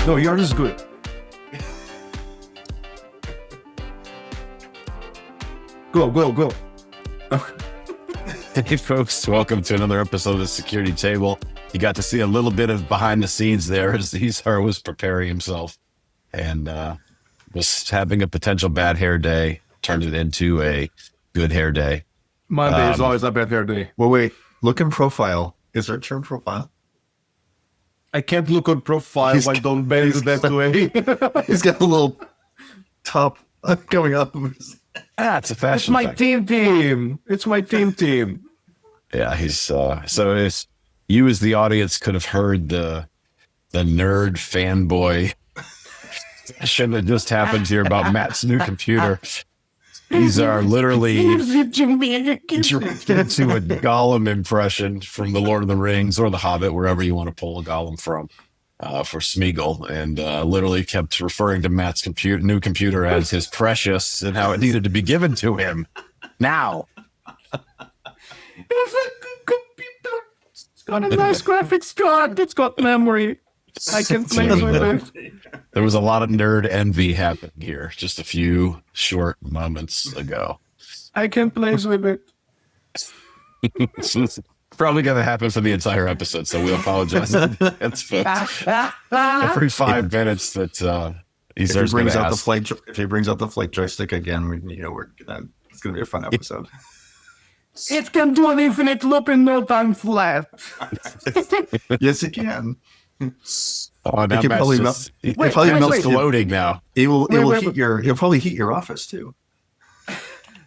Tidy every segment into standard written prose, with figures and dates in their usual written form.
No, yours is good. Go. Hey folks, welcome to another episode of the Security Table. You got to see a little bit of behind the scenes there as Izar was preparing himself and was having a potential bad hair day, turned it into a good hair day. Monday is always a bad hair day. Well, wait, look in profile. Is there a term profile? I can't look on profile. I don't bend that way. He's got a little top going up. It's a It's fashion my thing. team. It's my team. Yeah, he's so it's you as the audience could have heard the nerd fanboy session that just happened here about Matt's new computer. These are literally into a Gollum impression from the Lord of the Rings or the Hobbit, wherever you want to pull a Gollum from, for Smeagol, and literally kept referring to Matt's new computer as his precious and how it needed to be given to him now. It's a good computer. It's got a nice graphics card. It's got memory. I can play with it. There was a lot of nerd envy happening here just a few short moments ago. I can play with it. It's probably going to happen for the entire episode, so we apologize. It's every 5 minutes that If he brings out the flight joystick again, it's going to be a fun episode. It can do an infinite loop in no time flat. Yes, it can. Oh, now It can Matt's probably just, melt. it's wait. floating now. It'll probably heat your office too.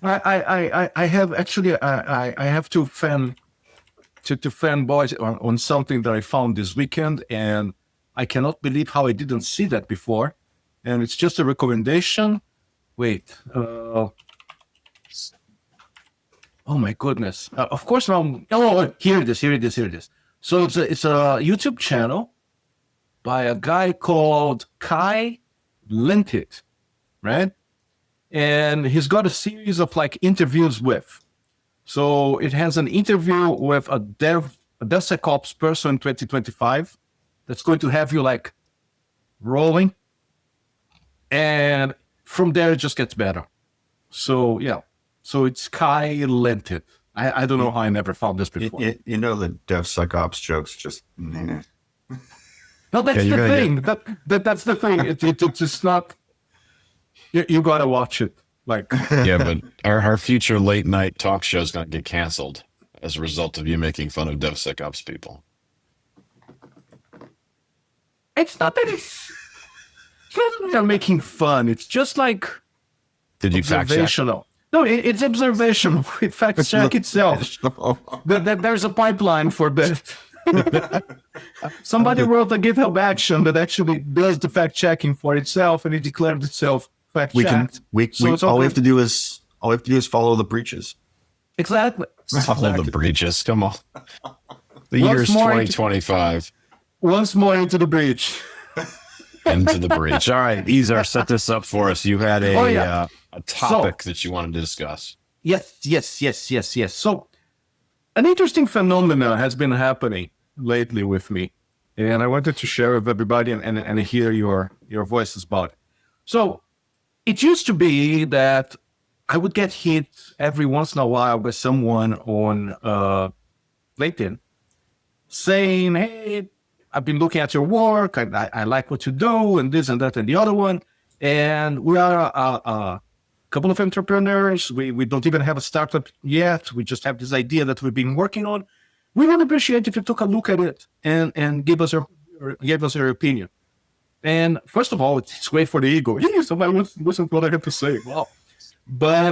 I have actually I have to fanboy on something that I found this weekend, and I cannot believe how I didn't see that before. And it's just a recommendation. Wait. Oh my goodness. Of course now. Oh, here it is. So it's a YouTube channel by a guy called Kai Lintit, right? And he's got a series of interviews with. So it has an interview with a DevSecOps person in 2025 that's going to have you rolling. And from there, it just gets better. So, yeah. So it's Kai Lintit. I don't know how I never found this before. The DevSecOps jokes just. No, that's the thing. That's the thing. It's just not. You gotta watch it. Yeah, but our future late night talk show is going to get canceled as a result of you making fun of DevSecOps people. It's not that it's not that they're making fun. It's just Did you fact check? observational. No, it's observational. It fact check itself. There's a pipeline for that. Somebody wrote a GitHub action that actually does the fact checking for itself, and it declared itself fact checked. All we have to do is follow the breaches. Exactly. Follow the breaches. Come on. The year's 2025. Once more into the breach. Into the breach. All right, Izar, set this up for us. You had a topic that you wanted to discuss. Yes. So, an interesting phenomenon has been happening lately with me, and I wanted to share with everybody and hear your voices about it. So, it used to be that I would get hit every once in a while by someone on LinkedIn saying, "Hey, I've been looking at your work. I like what you do, and this and that and the other one. And we are a couple of entrepreneurs. We don't even have a startup yet. We just have this idea that we've been working on. We would appreciate if you took a look at it and give us your opinion." And first of all, it's great for the ego. Yeah, somebody listen to what I have to say. Wow. But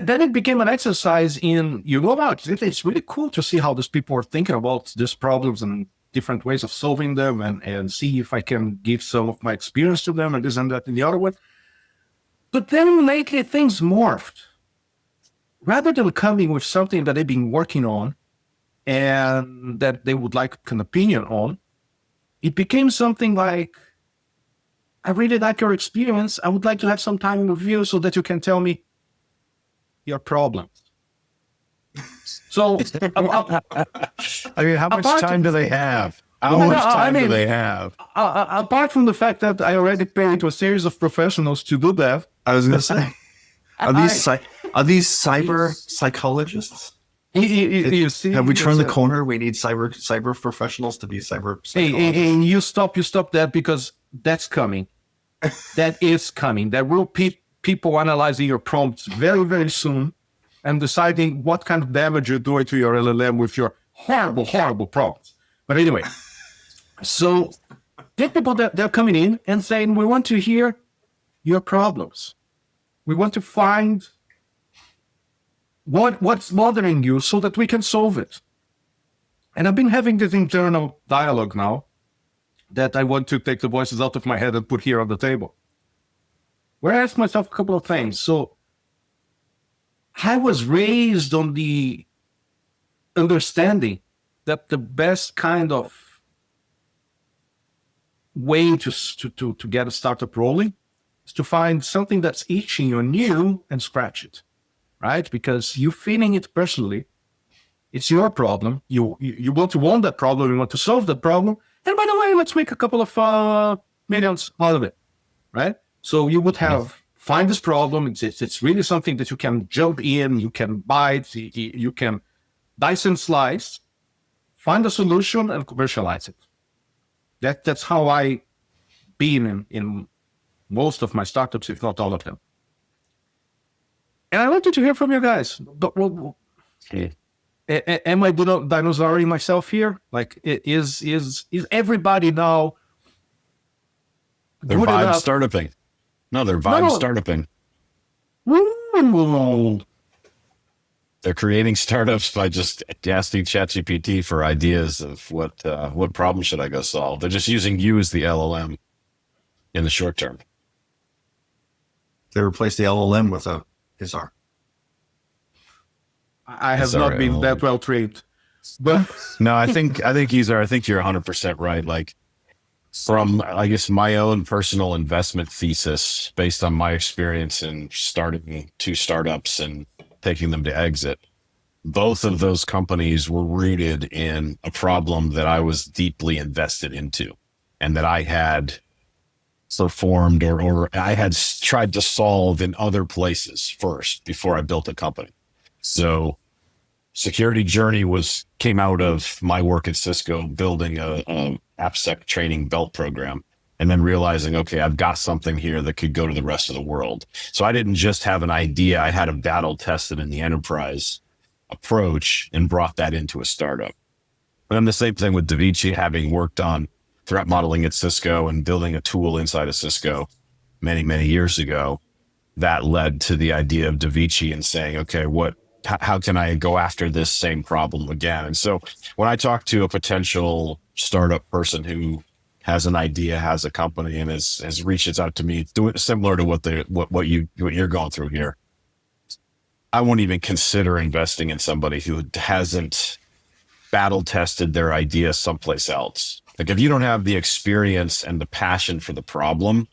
then it became an exercise in, it's really cool to see how these people are thinking about these problems and different ways of solving them, and see if I can give some of my experience to them and this and that and the other one. But then lately things morphed. Rather than coming with something that they've been working on and that they would like an opinion on, it became something like, "I really like your experience. I would like to have some time with you so that you can tell me your problems." So, I mean, how much time do they have? How much time do they have? Apart from the fact that I already paid to a series of professionals to do that. I was going to say, are these cyber psychologists? You see, have we turned the corner? We need cyber professionals to be cyber psychologists. And you stop that because that's coming. That is coming. There will be people analyzing your prompts very, very soon and deciding what kind of damage you're doing to your LLM with your horrible, horrible prompts. But anyway, so get people that they're coming in and saying, we want to hear your problems. We want to find what's bothering you so that we can solve it. And I've been having this internal dialogue now that I want to take the voices out of my head and put here on the table, where I ask myself a couple of things. So I was raised on the understanding that the best kind of way to get a startup rolling is to find something that's itching you new and scratch it, right? Because you're feeling it personally. It's your problem. You want to own that problem. You want to solve that problem. And by the way, let's make a couple of millions out of it, right? So you would find this problem. It's really something that you can jump in, you can bite, you can dice and slice, find a solution and commercialize it. That's how I been in most of my startups, if not all of them. And I wanted to hear from you guys. Am I dinosauring myself here? Like, is everybody now? They're vibe startuping. No, they're vibe startuping. They're creating startups by just asking ChatGPT for ideas of what problem should I go solve. They're just using you as the LLM in the short term. They replaced the LLM with a ISR. I have not been that well trained, but no, I think you're 100% right. Like, from, I guess, my own personal investment thesis based on my experience in starting 2 startups and taking them to exit, both of those companies were rooted in a problem that I was deeply invested into and that I had performed or I had tried to solve in other places first before I built a company. So Security Journey came out of my work at Cisco, building a AppSec training belt program, and then realizing, okay, I've got something here that could go to the rest of the world. So I didn't just have an idea. I had a battle tested in the enterprise approach and brought that into a startup. And then the same thing with Davichi, having worked on threat modeling at Cisco and building a tool inside of Cisco many, many years ago. That led to the idea of Davichi and saying, okay, how can I go after this same problem again? And so when I talk to a potential startup person who has an idea, has a company, and reaches out to me, do it similar to what you're going through here, I won't even consider investing in somebody who hasn't battle tested their idea someplace else. Like, if you don't have the experience and the passion for the problem,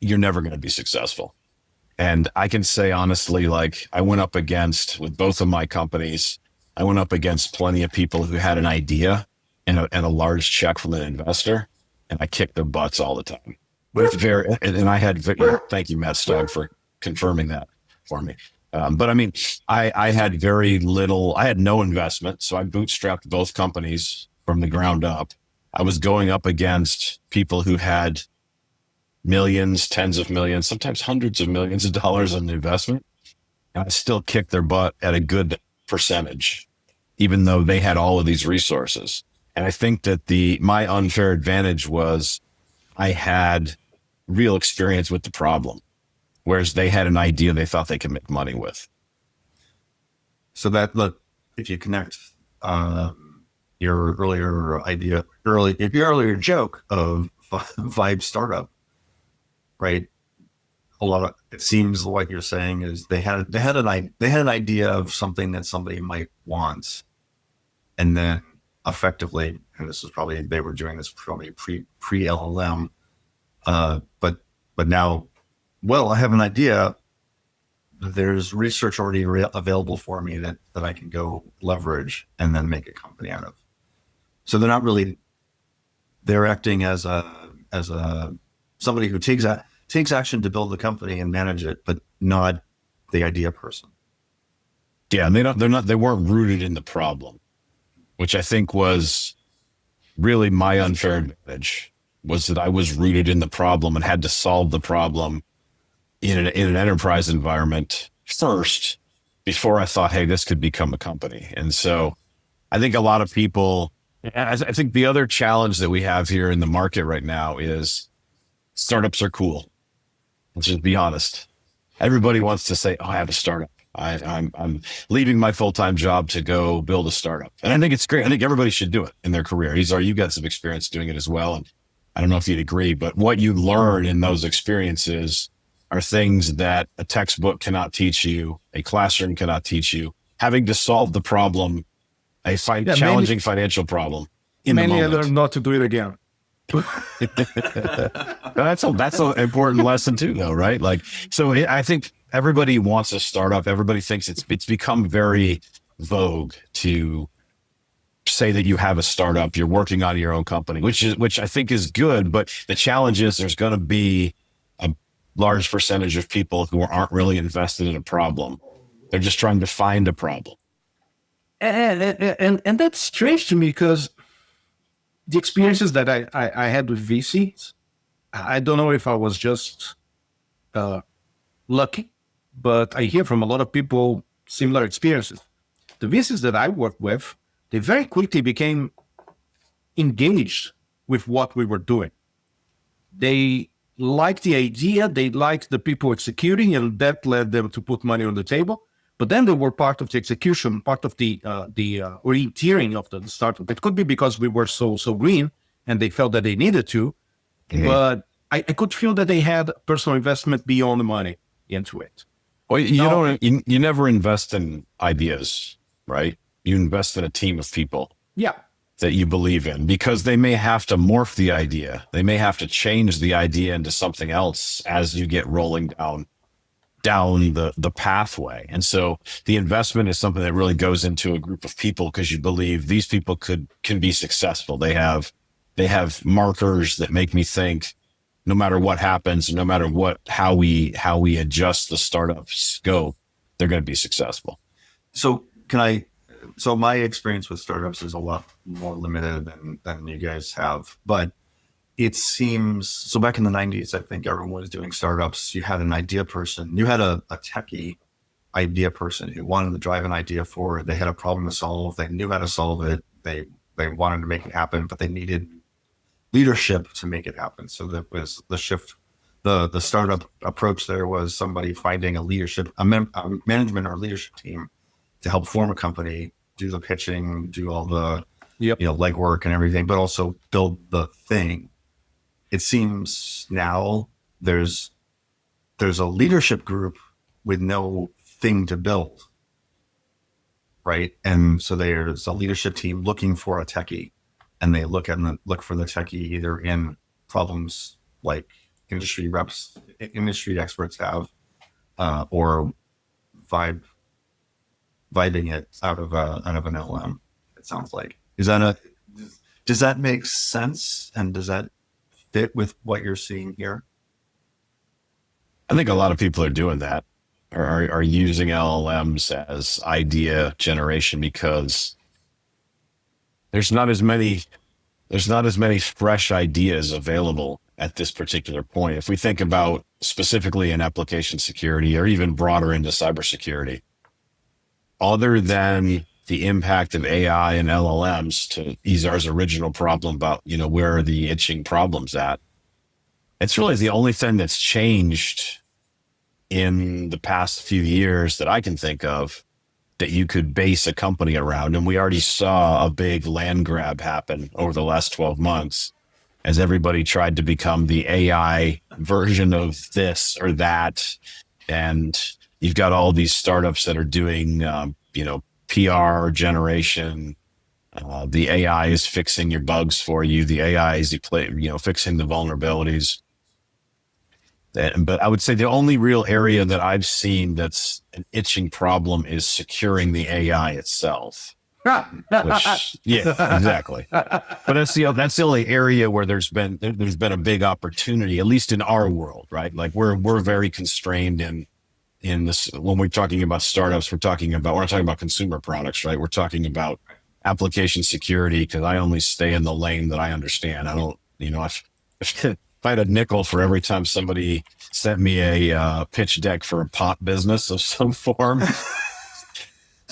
you're never going to be successful. And I can say honestly, like, I went up against, with both of my companies, I went up against plenty of people who had an idea and a large check from an investor, and I kicked their butts all the time. Thank you, Matt Stogg, for confirming that for me. But I mean, I had very little, I had no investment. So I bootstrapped both companies from the ground up. I was going up against people who had millions, tens of millions, sometimes hundreds of millions of dollars in investment. And I still kicked their butt at a good percentage, even though they had all of these resources. And I think that my unfair advantage was I had real experience with the problem, whereas they had an idea they thought they could make money with. So if you connect your earlier joke of vibe startup, right? It seems like you're saying is they had an idea of something that somebody might want, and then effectively, and this was probably, they were doing this probably pre LLM, but now, well, I have an idea. There's research already available for me that I can go leverage and then make a company out of. So they're not really they're acting as a somebody who takes action to build the company and manage it, but not the idea person. Yeah, and they weren't rooted in the problem, which I think was really my unfair advantage, was that I was rooted in the problem and had to solve the problem in an enterprise environment first before I thought, hey, this could become a company. And so I think a lot of people, I think the other challenge that we have here in the market right now is startups are cool. Let's just be honest. Everybody wants to say, oh, I have a startup. I'm leaving my full-time job to go build a startup. And I think it's great. I think everybody should do it in their career. You've got some experience doing it as well. And I don't know if you'd agree, but what you learn in those experiences are things that a textbook cannot teach you, a classroom cannot teach you. Having to solve the problem, challenging financial problem in the Mainly I moment. learned not to do it again. That's an important lesson too, though, right? Like, so I think everybody wants a startup. Everybody thinks it's become very vogue to say that you have a startup, you're working on your own company, which I think is good. But the challenge is there's going to be a large percentage of people who aren't really invested in a problem. They're just trying to find a problem. And that's strange to me because the experiences that I had with VCs, I don't know if I was just lucky, but I hear from a lot of people similar experiences. The VCs that I worked with, they very quickly became engaged with what we were doing. They liked the idea, they liked the people executing, and that led them to put money on the table. But then they were part of the execution, part of the orienteering of the startup. It could be because we were so green, and they felt that they needed to. Mm-hmm. But I could feel that they had personal investment beyond the money into it. Well, you never invest in ideas, right? You invest in a team of people. Yeah. That you believe in, because they may have to morph the idea. They may have to change the idea into something else as you get rolling down the pathway. And so the investment is something that really goes into a group of people because you believe these people can be successful. They have markers that make me think no matter what happens, no matter how we adjust the startup scope, they're going to be successful. So my experience with startups is a lot more limited than you guys have, but it seems, so back in the 90s, I think everyone was doing startups. You had an idea person, you had a techie idea person who wanted to drive an idea forward. They had a problem to solve. They knew how to solve it. They wanted to make it happen, but they needed leadership to make it happen. So that was the shift. The startup approach there was somebody finding a management or leadership team to help form a company, do the pitching, do all the legwork and everything, but also build the thing. It seems now there's a leadership group with no thing to build, right? And so there's a leadership team looking for a techie, and they look for the techie either in problems like industry experts have, or vibing it out of an LM. It sounds like. Does that make sense? And does that fit with what you're seeing here? I think a lot of people are doing that, are using LLMs as idea generation because there's not as many fresh ideas available at this particular point. If we think about specifically in application security or even broader into cybersecurity, other than the impact of AI and LLMs to Izar's original problem about, where are the itching problems at? It's really the only thing that's changed in the past few years that I can think of that you could base a company around. And we already saw a big land grab happen over the last 12 months as everybody tried to become the AI version of this or that. And you've got all these startups that are doing, PR generation. The AI is fixing your bugs for you. The AI is fixing the vulnerabilities. But I would say the only real area that I've seen that's an itching problem is securing the AI itself. Which, yeah, exactly. But that's the only area where there's been a big opportunity, at least in our world, right? Like we're very constrained in this when we're talking about startups. We're not talking about consumer products, right? We're talking about application security because I only stay in the lane that I understand. I don't, if I had a nickel for every time somebody sent me a pitch deck for a pot business of some form,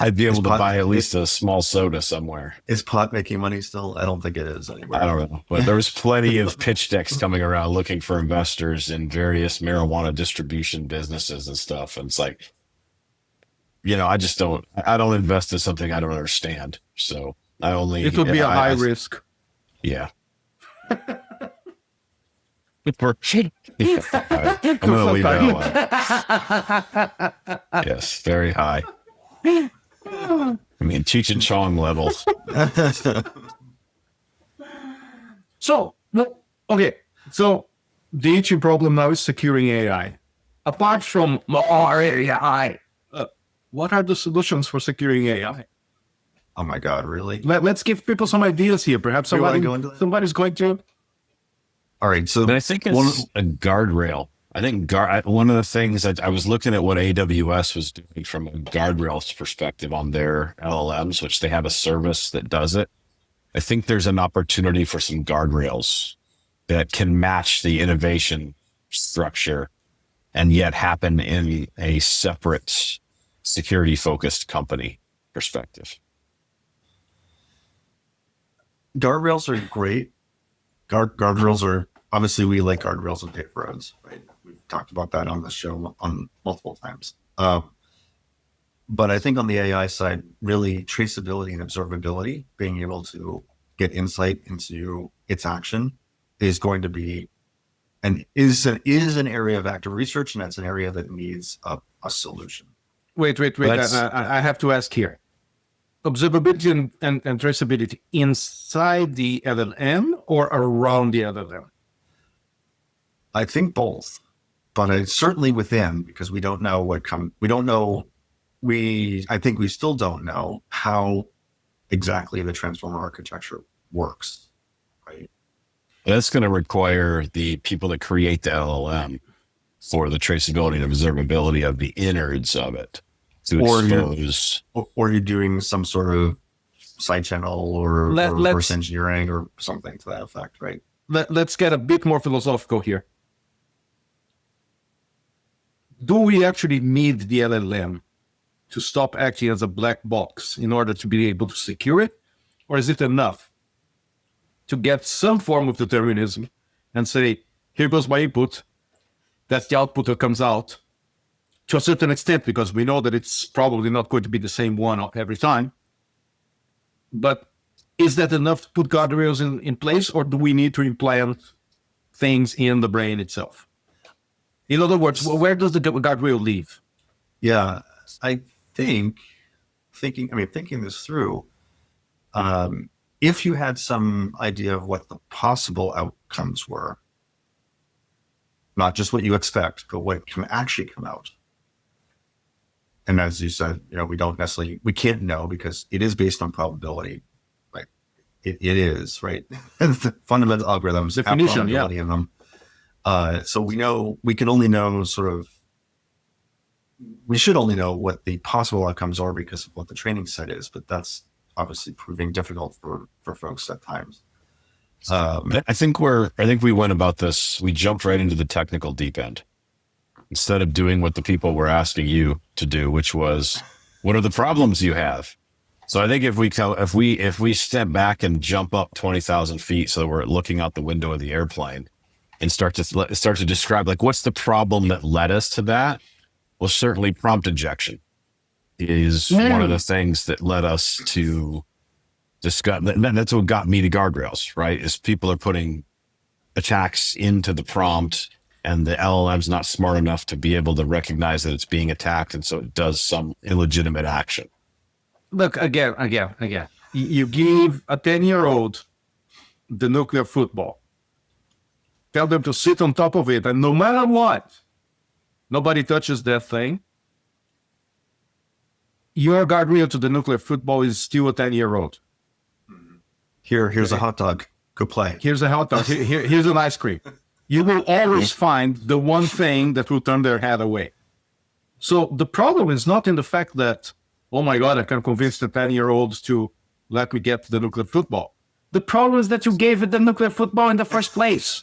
I'd be able to buy at least a small soda somewhere. Is pot making money still? I don't think it is anymore. I don't know. But there was plenty of pitch decks coming around looking for investors in various marijuana distribution businesses and stuff. And it's like, I don't invest in something I don't understand. So it would be a high risk. Yeah. I'm going to leave that alone. Yes, very high. I mean, Cheech and Chong levels. So the issue problem now is securing AI. Apart from more AI, what are the solutions for securing AI? Oh my God, really? Let's give people some ideas here. Perhaps somebody's going to. All right. So I think it's a guardrail. I think one of the things that I was looking at what AWS was doing from a guardrails perspective on their LLMs, which they have a service that does it. I think there's an opportunity for some guardrails that can match the innovation structure and yet happen in a separate security focused company perspective. Guardrails are great. Guardrails are, obviously we like guardrails and paper roads, right? We've talked about that on the show on multiple times. But I think on the AI side, really traceability and observability, being able to get insight into its action is going to be is an area of active research, and that's an area that needs a solution. Wait. I have to ask here. Observability and traceability inside the LLM or around the LLM? I think both, but it's certainly within, because we don't know I think we still don't know how exactly the transformer architecture works, right? That's going to require the people that create the LLM for the traceability and observability of the innards of it to expose. Or you're doing some sort of side channel or reverse engineering or something to that effect, right? Let's get a bit more philosophical here. Do we actually need the LLM to stop acting as a black box in order to be able to secure it? Or is it enough to get some form of determinism and say, here goes my input, that's the output that comes out, to a certain extent, because we know that it's probably not going to be the same one every time. But is that enough to put guardrails in place, or do we need to implant things in the brain itself? In other words, where does the guardrail leave? Yeah, I think, thinking this through, if you had some idea of what the possible outcomes were, not just what you expect, but what can actually come out. And as you said, we can't know because it is based on probability. Like it is, right? The fundamental algorithms have probability in them. So we can only know we should only know what the possible outcomes are because of what the training set is, but that's obviously proving difficult for folks at times. I think we went about this. We jumped right into the technical deep end instead of doing what the people were asking you to do, which was, what are the problems you have? So I think if we step back and jump up 20,000 feet, so we're looking out the window of the airplane and start to describe, like, what's the problem that led us to that? Well, certainly prompt injection is one of the things that led us to discuss. That's what got me to guardrails, right? Is people are putting attacks into the prompt and the LLM's not smart enough to be able to recognize that it's being attacked. And so it does some illegitimate action. Look, again. You give a 10-year-old the nuclear football. Tell them to sit on top of it, and no matter what, nobody touches that thing. your guardrail to the nuclear football is still a 10-year-old. Here's a hot dog. Go play. Here's a hot dog. Here's an ice cream. You will always find the one thing that will turn their head away. So the problem is not in the fact that, oh my God, I can convince the 10-year-olds to let me get the nuclear football. The problem is that you gave it the nuclear football in the first place.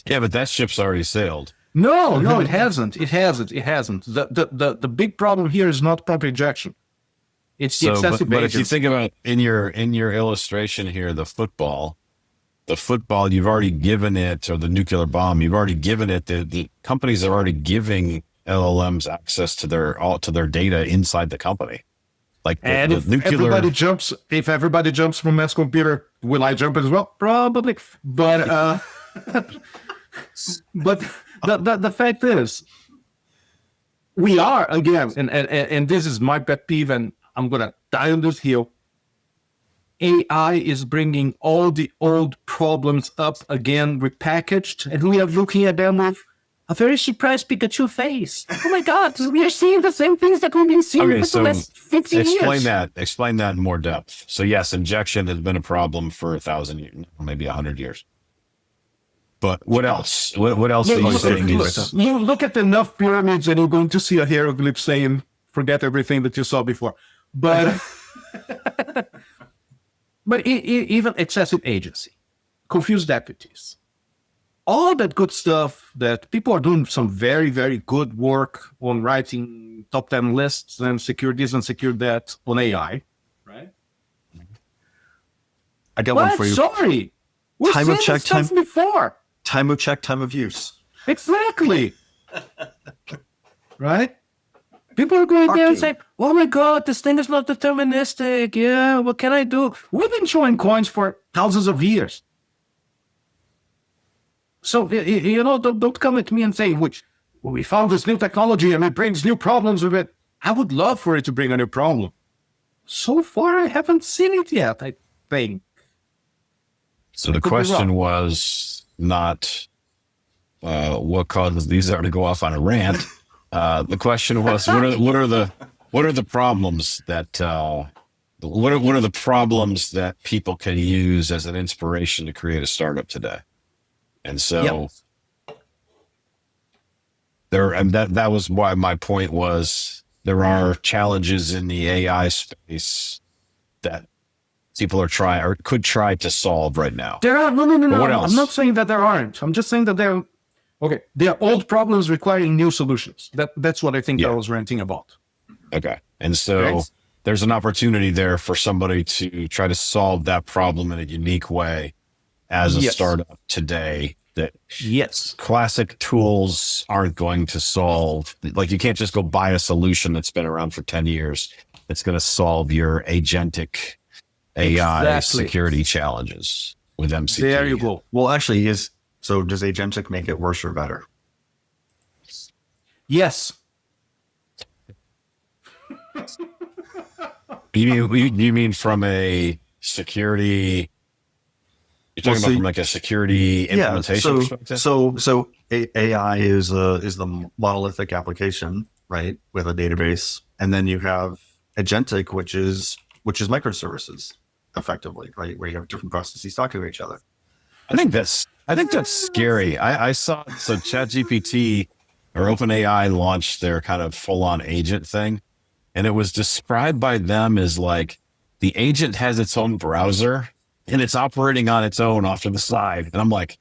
Yeah, but that ship's already sailed. No, it hasn't. It hasn't. The big problem here is not proper ejection. It's the excessive but if you agents. think about in your illustration here, the football, you've already given it, or the nuclear bomb, you've already given it. The companies are already giving LLMs access to their data inside the company. Like And if everybody jumps from mass computer, will I jump as well? Probably. But but the fact is, we are again, and this is my pet peeve, and I'm gonna die on this hill. AI is bringing all the old problems up again, repackaged, and we are looking at them with a very surprised Pikachu face. Oh my God, we are seeing the same things that we've been seeing for the last 50 years. Explain that in more depth. So yes, injection has been a problem for 1,000 years, maybe 100 years. But what else? What else are you saying is... You look at enough pyramids and you're going to see a hieroglyph saying, forget everything that you saw before. But even excessive agency, confused deputies, all that good stuff that people are doing some very, very good work on writing top 10 lists and secure this and secure that on AI, right? I got one for you. Sorry. We've Time seen of check, this stuff before. Time of check, time of use. Exactly. Right? People are going there and saying, oh my God, this thing is not deterministic. Yeah, what can I do? We've been showing coins for thousands of years. So, don't come at me and say, we found this new technology and it brings new problems with it. I would love for it to bring a new problem. So far, I haven't seen it yet, I think. So the question was not what causes these are to go off on a rant. The question was, what are the problems that what are the problems that people can use as an inspiration to create a startup today? And so that was why my point was there are challenges in the AI space that people are trying or could try to solve right now. There are no. What else? I'm not saying that there aren't. I'm just saying that there are old problems requiring new solutions. That's what I think I was ranting about. Okay. And so there's an opportunity there for somebody to try to solve that problem in a unique way as a startup today that classic tools aren't going to solve. Like you can't just go buy a solution that's been around for 10 years. It's going to solve your agentic AI security challenges with MCT. There you go. Well, actually, does agentic make it worse or better? Yes. You mean from a security? You're talking about from like a security implementation perspective? So AI is the monolithic application, right, with a database, and then you have agentic, which is microservices, effectively, right, where you have different processes talking to each other. I think that's scary. I saw ChatGPT or OpenAI launched their kind of full-on agent thing, and it was described by them as like the agent has its own browser and it's operating on its own off to the side. And I'm like,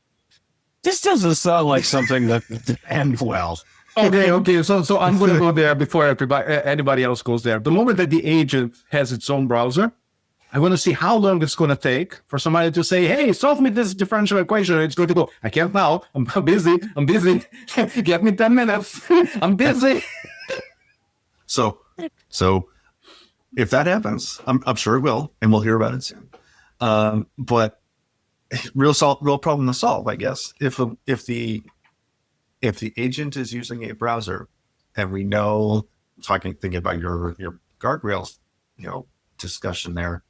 this doesn't sound like something that end well. Okay. So I'm going to go there before anybody else goes there. The moment that the agent has its own browser, I want to see how long it's going to take for somebody to say, hey, solve me this differential equation. It's going to go, I can't now. I'm busy. Get me 10 minutes. I'm busy. So if that happens, I'm sure it will, and we'll hear about it soon. But real problem to solve, I guess. If the agent is using a browser, and we know, thinking about your guardrails, discussion there,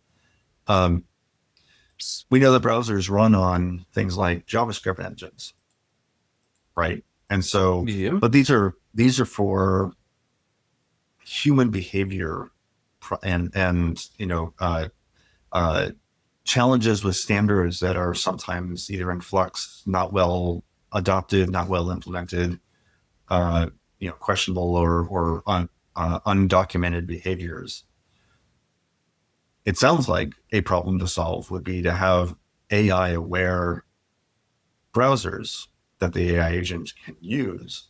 we know the browsers run on things like JavaScript engines, right? And so, but these are for human behavior and challenges with standards that are sometimes either in flux, not well adopted, not well implemented, questionable or undocumented behaviors. It sounds like a problem to solve would be to have AI aware browsers that the AI agent can use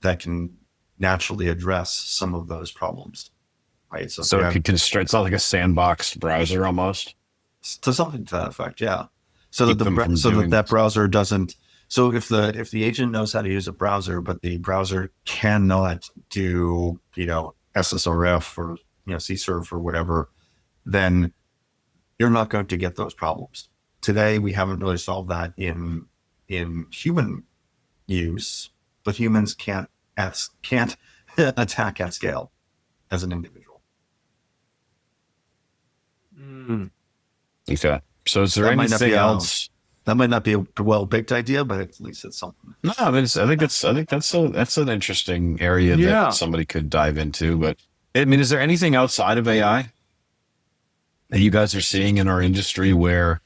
that can naturally address some of those problems, right? So it could constrain. It's not like a sandbox browser almost. To something to that effect, yeah. So Keep that them from that browser doesn't. So if the agent knows how to use a browser, but the browser cannot do SSRF or CSRF or whatever, then you're not going to get those problems. Today we haven't really solved that in human use, but humans can't attack at scale as an individual. Okay. So is there anything else? That might not be a well-baked idea, but at least it's something. No, I mean, I think that's an interesting area that somebody could dive into. But I mean, is there anything outside of AI that you guys are seeing in our industry where,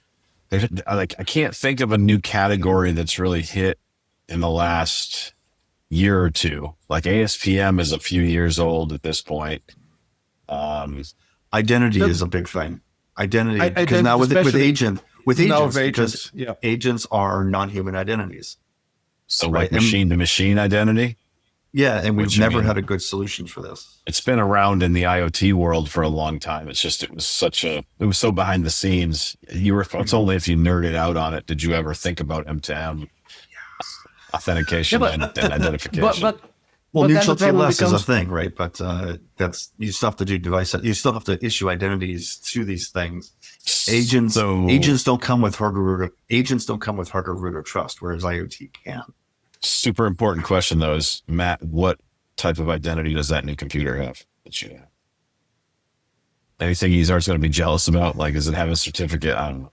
I can't think of a new category that's really hit in the last year or two. Like ASPM is a few years old at this point. Identity is a big thing. Identity, because now with agents, because agents are non-human identities. So like machine-to-machine identity? Yeah, and we've never had a good solution for this. It's been around in the IoT world for a long time. It's just it was so behind the scenes. It's only if you nerded out on it did you ever think about M2M authentication and identification. Well, neutral TLS is a thing, right? But you still have to do you still have to issue identities to these things. Agents don't come with hardware root of trust, whereas IoT can. Super important question though is, Matt, what type of identity does that new computer have that you have? Anything Izar's going to be jealous about? Like, does it have a certificate? I don't know.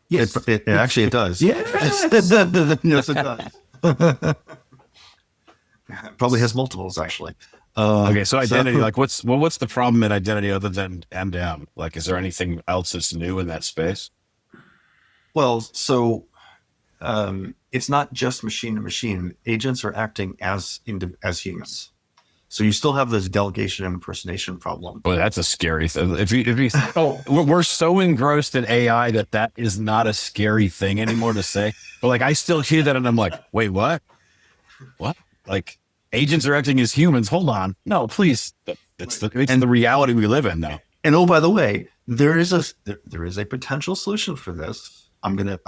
Yes, it does. Yes, yes, it does. Probably has multiples, actually. Okay, so identity, what's the problem in identity other than M2M? Like, is there anything else that's new in that space? Well, so it's not just machine to machine. Agents are acting as humans. So you still have this delegation and impersonation problem. Well, that's a scary thing. If you we're so engrossed in AI that is not a scary thing anymore to say. But like, I still hear that and I'm like, wait, what? What? Like, agents are acting as humans. Hold on. No, please. It's the reality we live in now. And oh, by the way, there is a potential solution for this. I'm gonna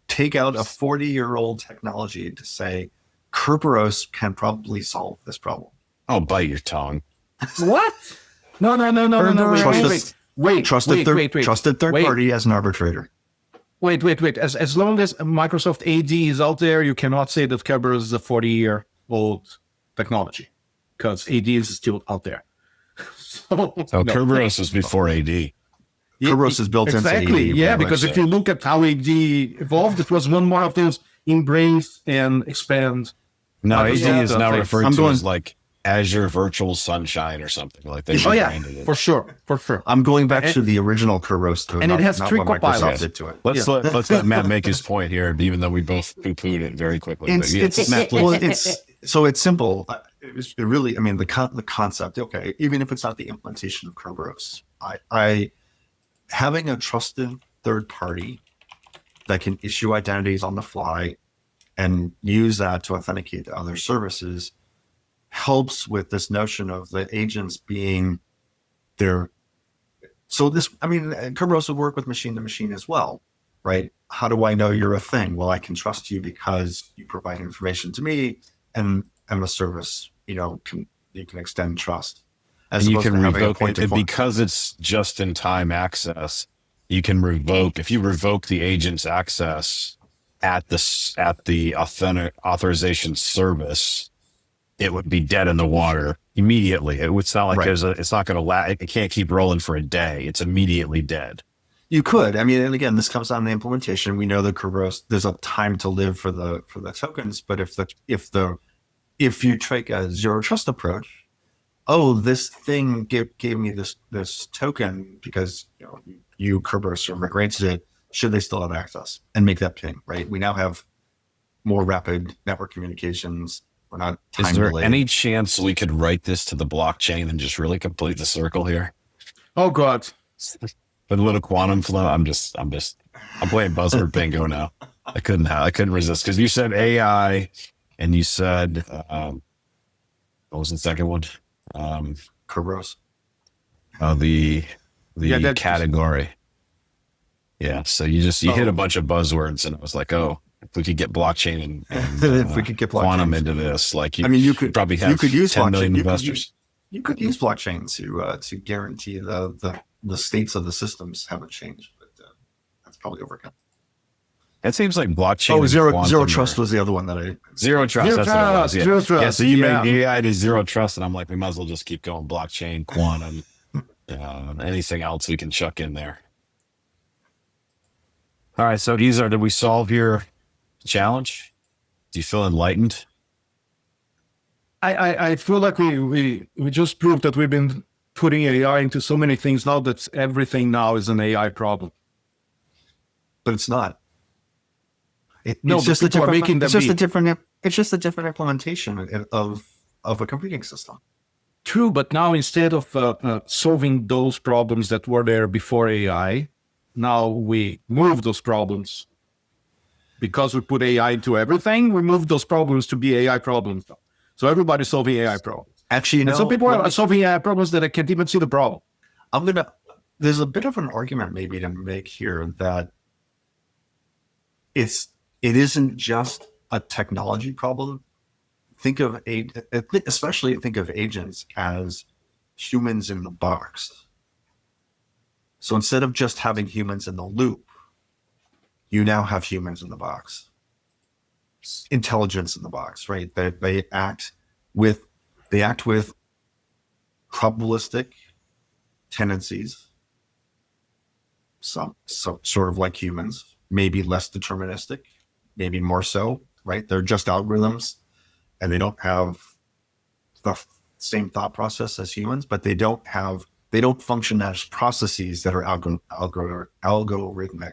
take out a 40-year-old technology to say Kerberos can probably solve this problem. Oh, bite your tongue. What? No. Wait. Trusted third party as an arbitrator. Wait. As long as Microsoft AD is out there, you cannot say that Kerberos is a 40-year-old technology because AD is still out there. Kerberos was before AD. Kerberos is built into AD. Yeah, because if you look at how AD evolved, it was one more of those embrace and expand. No, AD is now referred to as like Azure Virtual Sunshine or something like that. It. For sure. I'm going back to the original Kerberos, and it has three copilots. Let's let Matt make his point here, even though we both poo-pooed it very quickly. So it's simple. It's really, I mean, the concept. Okay, even if it's not the implementation of Kerberos, I having a trusted third party that can issue identities on the fly and use that to authenticate to other services helps with this notion of the agents being there. So Kerberos would work with machine to machine as well, right? How do I know you're a thing? Well, I can trust you because you provide information to me, and the service, you can extend trust. And you can revoke it because it's just-in-time access. You can revoke if you revoke the agent's access at the authorization service. It would be dead in the water immediately. It's not like it's not going to last. It can't keep rolling for a day. It's immediately dead. You could. I mean, and again, this comes down to the implementation. We know that Kerberos, there's a time to live for the tokens, but if you take a zero trust approach, oh, this thing gave me this token because you Kerberos or granted it. Should they still have access and make that ping? Right. We now have more rapid network communications. We're not time Is there delayed. any chance we could write this to the blockchain and just really complete the circle here? Oh God. With a little quantum flow, I'm playing buzzword bingo now. I couldn't resist because you said AI, and you said what was the second one? Kerberos. The that- category. Yeah, so you hit a bunch of buzzwords, and I was like, oh, if we could get blockchain and If we could get quantum blockchain. into this, like you could probably have 10 million investors. You could use blockchain to guarantee the states of the systems haven't changed, but that's probably overkill. It seems like blockchain. Oh, and zero quantum trust are- was the other one that I. Zero trust. Zero That's what it was. trust, Yeah. zero trust, Yeah, so you yeah. made AI to zero trust, and I'm like, we might as well just keep going. Blockchain, quantum, anything else we can chuck in there. All right. So did we solve your challenge? Do you feel enlightened? I feel like we just proved that we've been putting AI into so many things now that everything now is an AI problem. But it's not. No, it's but just a people are different. making them It's just be. a different. It's just a different implementation of a computing system. True, but now instead of solving those problems that were there before AI, now we move those problems. Because we put AI into everything, we move those problems to be AI problems. So everybody's solving AI problems. Actually, And some people are solving AI problems that I can't even see the problem. There's a bit of an argument maybe to make here that it isn't just a technology problem. Especially think of agents as humans in the box. So instead of just having humans in the loop, you now have humans in the box, intelligence in the box, right? They act with probabilistic tendencies, so sort of like humans, maybe less deterministic, maybe more so, right? They're just algorithms, and they don't have the same thought process as humans, but they don't function as processes that are algorithmic.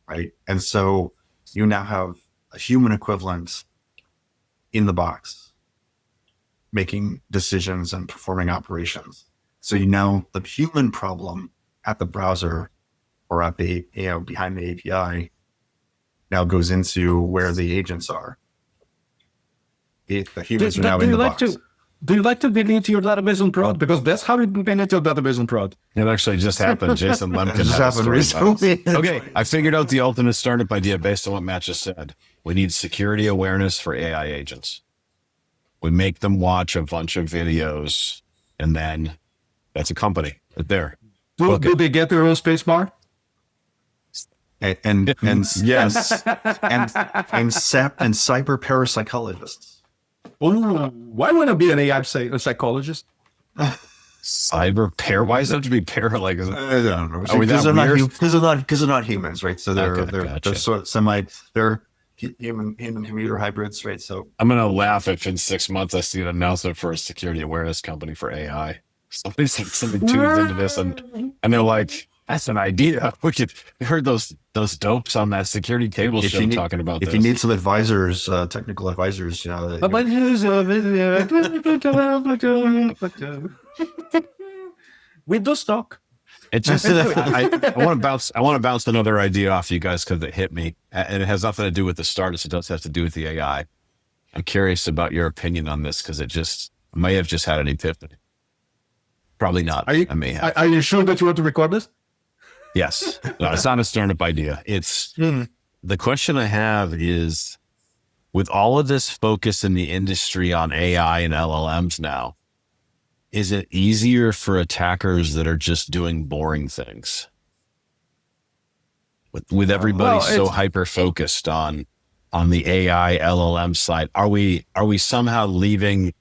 Right. And so you now have a human equivalent in the box making decisions and performing operations. So the human problem at the browser or at the, behind the API now goes into where the agents are. The humans are now in the box. Do you like to get into your database and prod? Because that's how you get into your database and prod. It actually just happened. Jason Lemkin This had a happened story about recently. this. Okay, I figured out the ultimate startup idea based on what Matt just said. We need security awareness for AI agents. We make them watch a bunch of videos, and then that's a company right there. Do they get their own space bar? And Yes. and cyber parapsychologists. Ooh, why want to be an AI psychologist? Cyber pair. Why does it have to be pair? Like, I don't know. Are we Because that weird? they're not humans, right? So they're Gotcha. they're sort of they're human computer hybrids, right? So I'm gonna laugh if in 6 months I see an announcement for a security awareness company for AI. Somebody tunes into this and they're like, "That's an idea. We heard those dopes on that security table show talking about if this." you need some advisors, technical advisors, Windows stock. It just I want to bounce another idea off you guys because it hit me, and it has nothing to do with the startups. It does have to do with the AI. I'm curious about your opinion on this because I may have just had an epiphany. Probably not. I may have. Are you sure that you want to record this? Yes. No, it's not a startup idea. It's the question I have is, with all of this focus in the industry on AI and LLMs now, is it easier for attackers that are just doing boring things? With everybody so hyper focused on the AI LLM side, are we somehow leaving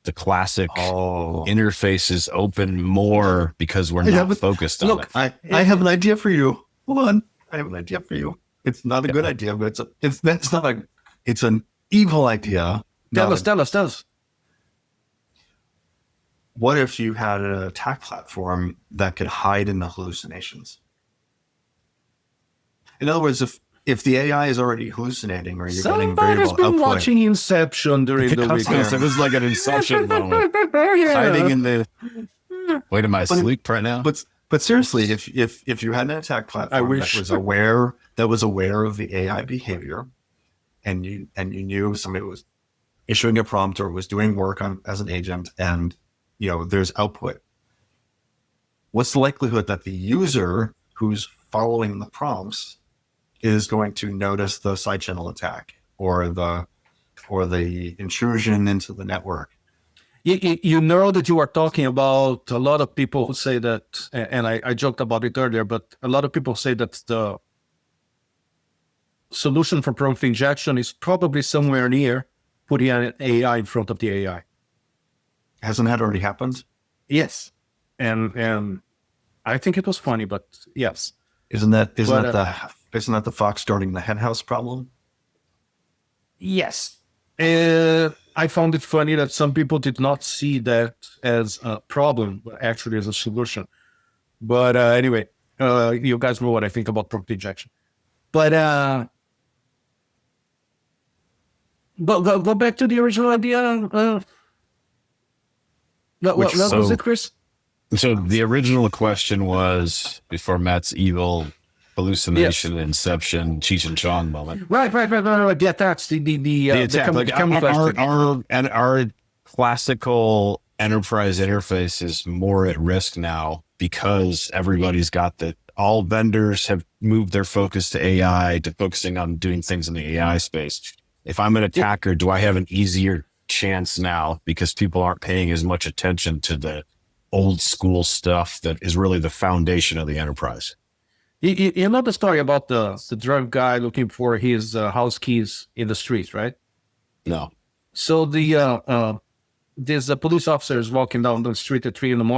the classic interfaces open more because we're not focused on it? I have an idea for you. Hold on, I have an idea for you. It's not a good idea, but it's an evil idea. Tell us. what if you had an attack platform that could hide in the hallucinations? In other words, if the AI is already hallucinating or you're getting Somebody's variable been output, watching Inception during the weekend. It was like an Inception moment. Hiding in the. Wait, am I asleep right now? but seriously, if you had an attack platform that was aware of the AI behavior, and you knew somebody was issuing a prompt or was doing work as an agent, and there's output, what's the likelihood that the user who's following the prompts is going to notice the side channel attack or the intrusion into the network? You know that you are talking about a lot of people who say that, and I joked about it earlier, but a lot of people say that the solution for prompt injection is probably somewhere near putting an AI in front of the AI. Hasn't that already happened? Yes. And I think it was funny, but yes. Isn't that the fox starting the henhouse problem? Yes. I found it funny that some people did not see that as a problem, but actually as a solution. But anyway, you guys know what I think about prompt injection. But go back to the original idea. What was it, Chris? So the original question was, before Matt's evil hallucination, inception, Cheech and Chong moment. Right. Yeah, that's the attack. question. Our classical enterprise interface is more at risk now because everybody's got that. All vendors have moved their focus to AI, to focusing on doing things in the AI space. If I'm an attacker, do I have an easier chance now because people aren't paying as much attention to the old school stuff that is really the foundation of the enterprise? You know the story about the drug guy looking for his house keys in the streets, right? No. So this police officer is walking down the street at 3 a.m,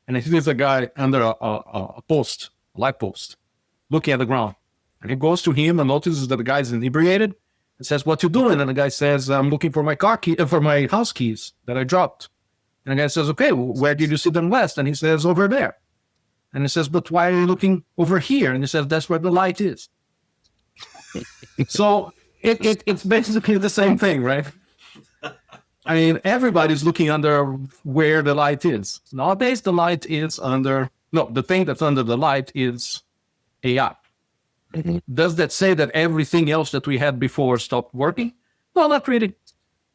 and he sees a guy under a light post, looking at the ground. And he goes to him and notices that the guy's inebriated and says, "What you doing?" And the guy says, "I'm looking for my for my house keys that I dropped." And the guy says, "Okay, where did you see them last?" And he says, "Over there." And he says, "But why are you looking over here?" And he says, "That's where the light is." So it's basically the same thing, right? I mean, everybody's looking under where the light is. Nowadays, the thing that's under the light is AI. Mm-hmm. Does that say that everything else that we had before stopped working? No, not really.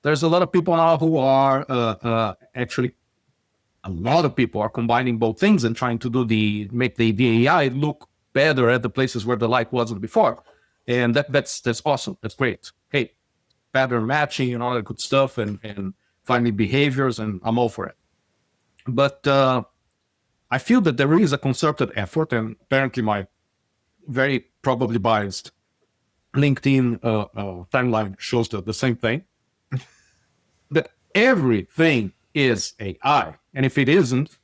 There's a lot of people now who are actually, a lot of people are combining both things and trying to make the AI look better at the places where the light wasn't before. And that's awesome. That's great. Hey, pattern matching and all that good stuff and finding behaviors, and I'm all for it. But I feel that there is a concerted effort, and apparently my very probably biased LinkedIn timeline shows the same thing, that everything is AI. And if it isn't,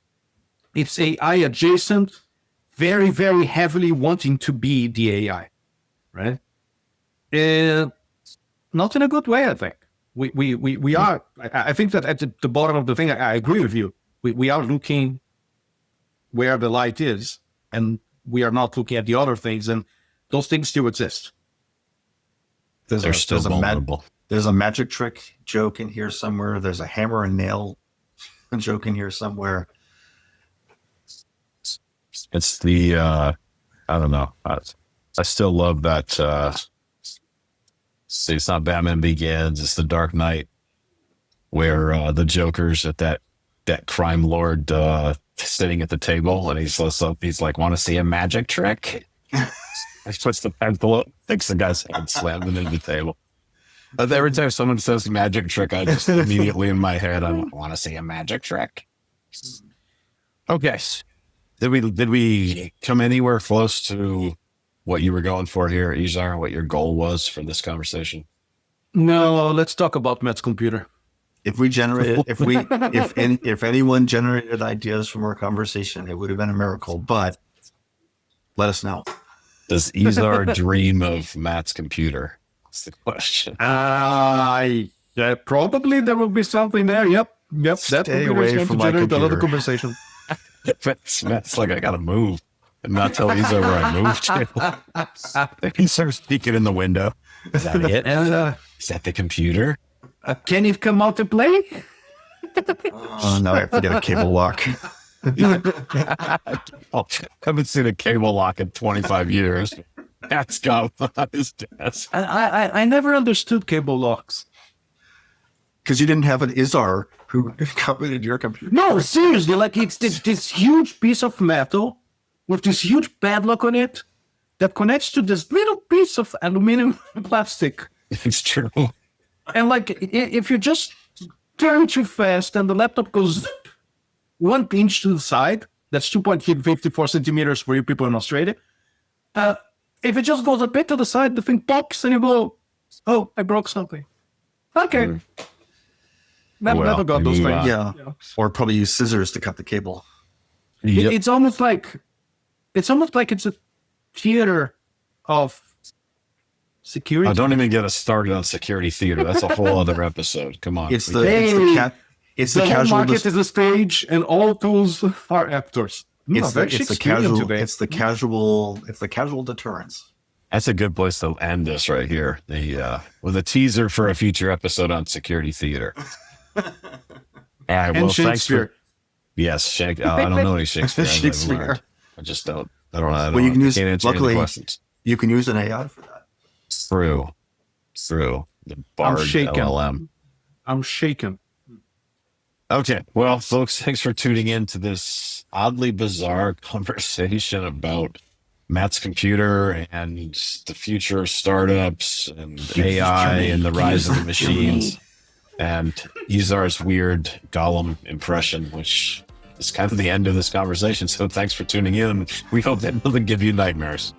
it's AI adjacent, very, very heavily wanting to be the AI, right? Not in a good way, I think. We are, I think that at the bottom of the thing, I agree with you. We are looking where the light is, and we are not looking at the other things, and those things still exist. They're still vulnerable. There's a magic trick joke in here somewhere. There's a hammer and nail joke in here somewhere. It's the, I don't know. I still love that. It's not Batman Begins. It's the Dark Knight, where the Joker's at that crime lord sitting at the table, and he's like, "Want to see a magic trick?" He puts the pencil up, thinks the guy's head slammed into the table. Every time someone says magic trick, I just immediately in my head, I want to see a magic trick. Okay. Did we come anywhere close to what you were going for here, Izar, what your goal was for this conversation? No, let's talk about Matt's computer. If anyone generated ideas from our conversation, it would have been a miracle, but let us know. Does Izar dream of Matt's computer? That's the question. Yeah, probably there will be something there. Yep. Yep, that Stay computer away is going from to my generate a lot of computer. conversation. Matt's like, I gotta move. And not tell Izar where I moved to. He starts peeking in the window. Is that it? Is that the computer? Can it come out to play? Oh, now I have to get a cable lock. Oh, haven't seen a cable lock in 25 years. Matt's got one on his desk. I never understood cable locks. Because you didn't have an Izar who covered your computer. No, seriously, like it's this huge piece of metal with this huge padlock on it that connects to this little piece of aluminum plastic. It's true. And like, if you just turn too fast and the laptop goes zip 1 inch to the side, that's 2.54 centimeters for you people in Australia. If it just goes a bit to the side, the thing pops and you go, oh, I broke something. Okay. Never got those move things. on. Yeah. Or probably use scissors to cut the cable. Yep. It's almost like it's a theater of security. Oh, don't even get us started on security theater. That's a whole other episode. Come on. It's We the can't- it's the cat. It's the The whole casual. market is a stage, and all tools are actors. It's the casual. Today. It's the casual. It's the casual deterrence. That's a good place to end this right here. With a teaser for a future episode on security theater. All right, And well, thanks Shakespeare. for yes, Shakespeare. I don't know any Shakespeare. Shakespeare. I just don't. I don't. Well, you can use. Can't answer any Luckily, questions. you can use an AI for that. Through the Bard shaken. LLM. I'm shaken. Okay, well, folks, thanks for tuning in to this oddly bizarre conversation about Matt's computer and the future of startups and AI and the rise of the machines and Izar's weird Gollum impression, which is kind of the end of this conversation. So thanks for tuning in. We hope that doesn't give you nightmares.